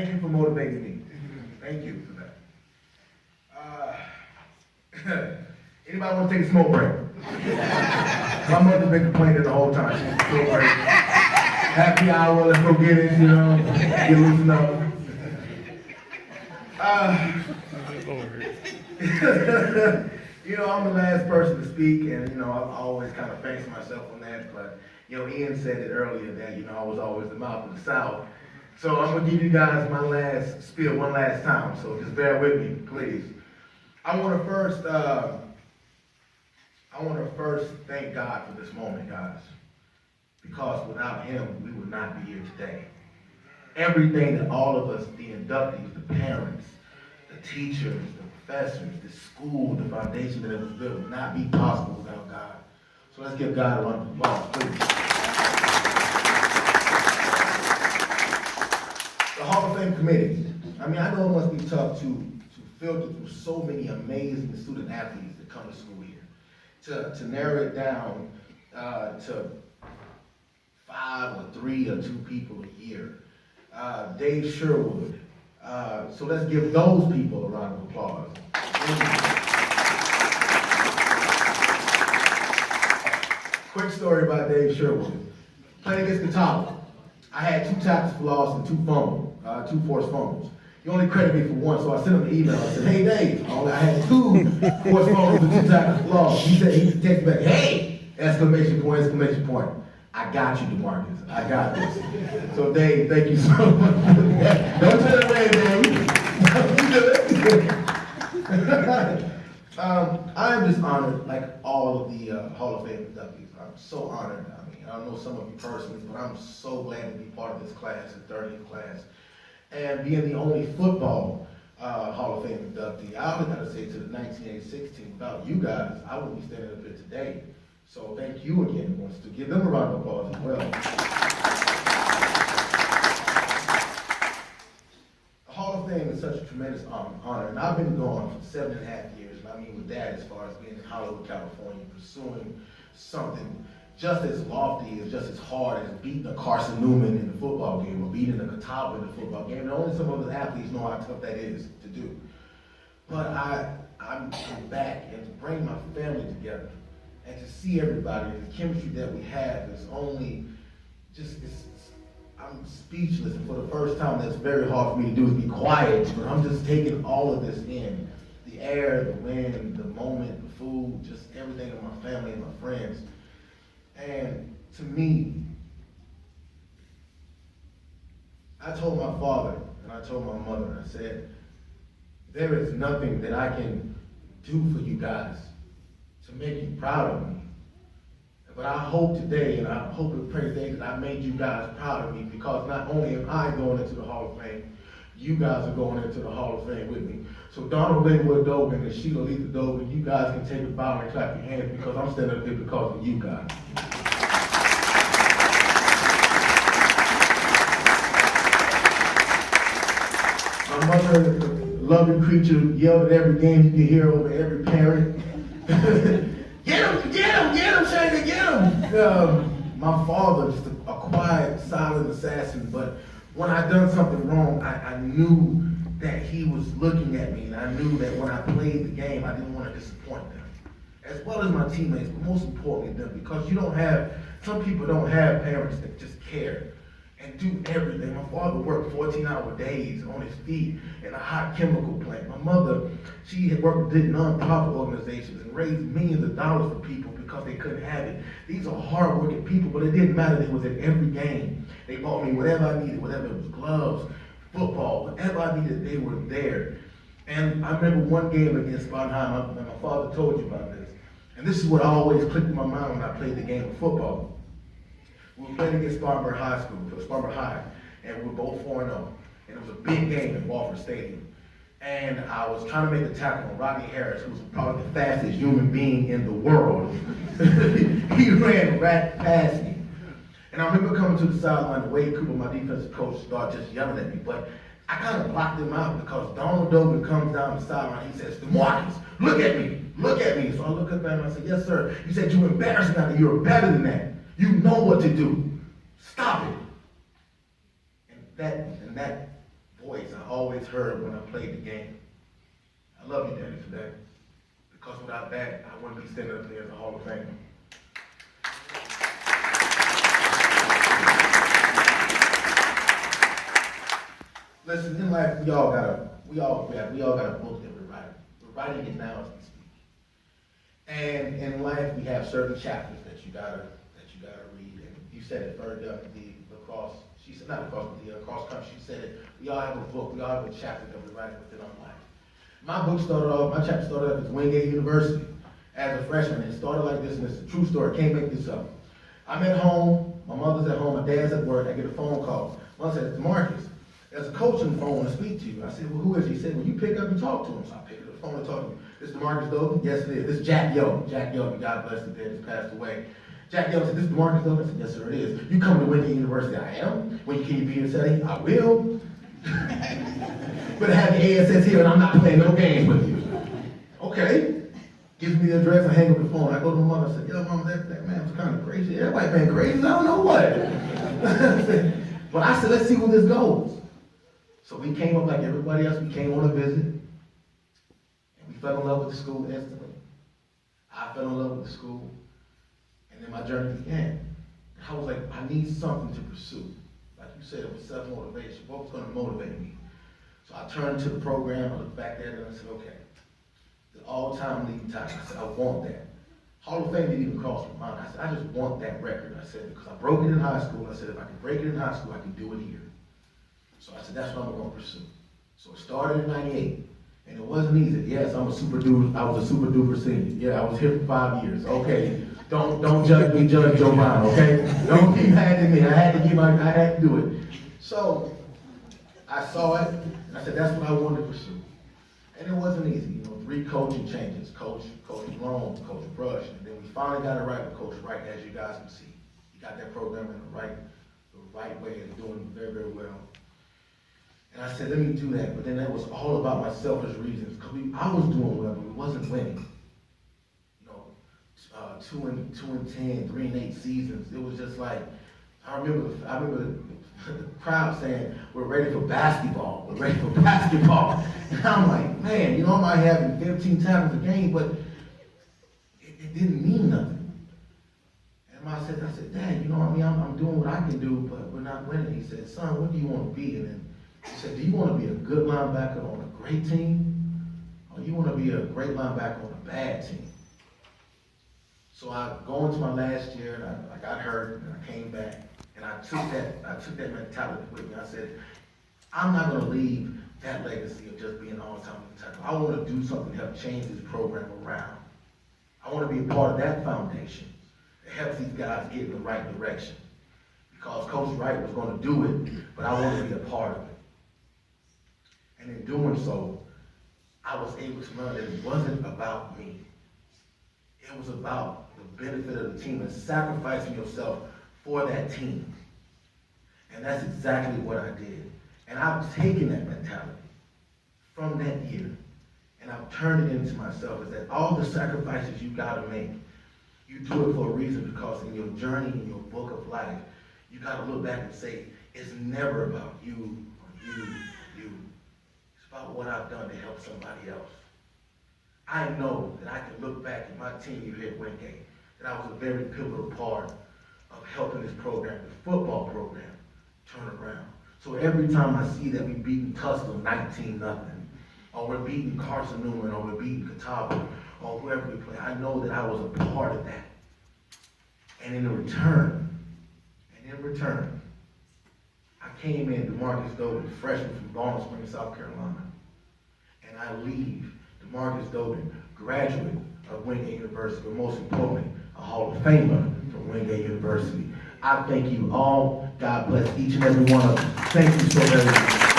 Thank you for motivating me. Thank you for that. Anybody want to take a smoke break? My mother's been complaining the whole time. She wants a smoke break. Happy hour, let's go get it, get loosened up. I'm the last person to speak, and, I always kind of face myself on that, but, Ian said it earlier that, I was always the mouth of the South. So I'm going to give you guys my last spiel one last time, so just bear with me, please. I want to first thank God for this moment, guys, because without him, we would not be here today. Everything that all of us, the inductees, the parents, the teachers, the professors, the school, the foundation that it was built would not be possible without God. So let's give God a round of applause, please. The Hall of Fame committee. I know it must be tough to filter through so many amazing student athletes that come to school here. To narrow it down to 5 or 3 or 2 people a year. Dave Sherwood. So let's give those people a round of applause. Quick story about Dave Sherwood. Playing against Catawba. I had 2 tackles for loss and 2 fumbles, 2 forced fumbles. He only credited me for 1, so I sent him an email. I said, "Hey Dave, I had 2 forced fumbles and 2 tackles for loss." He said, he texted back, "Hey!" Exclamation point, exclamation point. I got you, Demarkus. I got this. So Dave, thank you so much. Don't turn away, Dave. I am just honored, like all of the Hall of Fame inductees. I'm so honored. I don't know some of you personally, but I'm so glad to be part of this class, the 30th class, and being the only football Hall of Fame inductee. I only got to say to the 1986 team, without you guys, I wouldn't be standing up here today. So thank you again. Wants to give them a round of applause as well. The Hall of Fame is such a tremendous honor, and I've been going for 7.5 years, and I mean with that as far as being in Hollywood, California, pursuing something just as lofty, as just as hard as beating a Carson Newman in the football game or beating a Catawba in the football game. And only some of us athletes know how tough that is to do. But I'm back, and to bring my family together and to see everybody, the chemistry that we have is only just, I'm speechless. And for the first time, that's very hard for me to do, is be quiet. But I'm just taking all of this in. The air, the wind, the moment, the food, just everything of my family and my friends. And to me, I told my father and I told my mother, I said, there is nothing that I can do for you guys to make you proud of me. But I hope today, and I hope and pray today, that I made you guys proud of me, because not only am I going into the Hall of Fame, you guys are going into the Hall of Fame with me. So Donald Linwood Dogan and Sheila Letha Dogan, you guys can take a bow and clap your hands, because I'm standing up here because of you guys. My mother, a loving creature, yelled at every game you could hear over every parent. Get him, Shanka, get him! My father, just a quiet, silent assassin, but when I done something wrong, I knew that he was looking at me, and I knew that when I played the game, I didn't want to disappoint them, as well as my teammates, but most importantly them, because some people don't have parents that just care and do everything. My father worked 14-hour days on his feet in a hot chemical plant. My mother, she had did non-profit organizations and raised millions of dollars for people because they couldn't have it. These are hard-working people, but it didn't matter. They was at every game. They bought me whatever I needed, whatever it was, gloves, football, whatever I needed, they were there. And I remember one game against Sponheim, and my father told you about this, and this is what always clicked in my mind when I played the game of football. We were playing against Spartanburg High School, Spartanburg High, and we were both 4-0. And it was a big game in Wofford Stadium. And I was trying to make a tackle on Rodney Harris, who was probably the fastest human being in the world. He ran right past me. And I remember coming to the sideline, Wade Cooper, my defensive coach, started just yelling at me. But I kind of blocked him out because Donald Dogan comes down the sideline. He says, "Demarkus, look at me, look at me." So I look up at him and I said, "Yes, sir." He said, "You're embarrassing out there. You're better than that. You know what to do. Stop it." And voice I always heard when I played the game. I love you, Daddy, for that. Because without that, I wouldn't be standing up there as a Hall of Famer. Listen, in life, we all got a book that we're writing. We're writing it now as we speak. And in life, we have certain chapters that you gotta read. And you said it further up the lacrosse. She said not lacrosse, but the cross country. She said it. We all have a book. We all have a chapter that we're writing within our life. My chapter started off at Wingate University as a freshman. It started like this, and it's a true story. Can't make this up. I'm at home. My mother's at home. My dad's at work. I get a phone call. Mother says, "Demarkus, there's a coach on the phone to speak to you." I said, "Well, who is he?" He said, "Well, you pick up and talk to him." So I picked up the phone and talked to him. "This is Demarkus Dogan?" "Yes, it is." "This is Jack Young." Jack Young, God bless him, just passed away. Jack Young said, "This is Demarkus Dogan?" I said, "Yes, sir, it is." "You come to Wingate University?" "I am." Can you be here Saturday?" "I will." "But I have the ASS here and I'm not playing no games with you." "Okay." Gives me the address, I hang up the phone. I go to my mother, I said, "Yo, Mama, that man was kind of crazy. Everybody been crazy, I don't know what." But I said, "Let's see where this goes." So we came up like everybody else. We came on a visit. And we fell in love with the school instantly. I fell in love with the school. And then my journey began. I was like, I need something to pursue. Like you said, it was self-motivation. What was going to motivate me? So I turned to the program. I looked back at it and I said, okay. The all-time leading title. I said, I want that. Hall of Fame didn't even cross my mind. I said, I just want that record. I said, because I broke it in high school. I said, if I can break it in high school, I can do it here. So I said, that's what I'm going to pursue. So it started in '98. And it wasn't easy. Yes, I was a super duper senior. Yeah, I was here for 5 years. Okay. Don't judge me, judge Joe Brown, okay? Don't be mad at me. I had to do it. So I saw it, and I said, that's what I wanted to pursue. And it wasn't easy, 3 coaching changes, Coach Long, Coach Brush, and then we finally got it right with Coach Wright, as you guys can see. He got that program in the right way and doing very, very well. And I said, let me do that, but then that was all about my selfish reasons. Because I was doing well, but we wasn't winning. 2 and 10, 3 and 8 seasons. It was just like, I remember the crowd saying, "We're ready for basketball. We're ready for basketball." And I'm like, man, I might have 15 times a game, but it didn't mean nothing. And I said, "Dad, I'm doing what I can do, but we're not winning." He said, "Son, what do you want to be?" And then he said, "Do you want to be a good linebacker on a great team? Or you want to be a great linebacker on a bad team?" So I go into my last year, and I got hurt, and I came back, and I took that mentality with me. I said, I'm not going to leave that legacy of just being an all-time tackle. I want to do something to help change this program around. I want to be a part of that foundation that helps these guys get in the right direction. Because Coach Wright was going to do it, but I wanted to be a part of it. And in doing so, I was able to learn that it wasn't about me. It was about the benefit of the team and sacrificing yourself for that team. And that's exactly what I did. And I've taken that mentality from that year and I've turned it into myself, is that all the sacrifices you gotta make, you do it for a reason, because in your journey, in your book of life, you gotta look back and say, it's never about you or you. It's about what I've done to help somebody else. I know that I can look back at my tenure here at Wingate, that I was a very pivotal part of helping this program, the football program, turn around. So every time I see that we're beating Tuskegee 19-0, or we're beating Carson Newman, or we're beating Catawba, or whoever we play, I know that I was a part of that. And in return, I came in, Demarkus Dogan, freshman from Bonnell Springs, South Carolina, and I leave Demarkus Dogan, graduate of Wingate University, but most importantly, a Hall of Famer from Wingate University. I thank you all. God bless each and every one of you. Thank you so very much.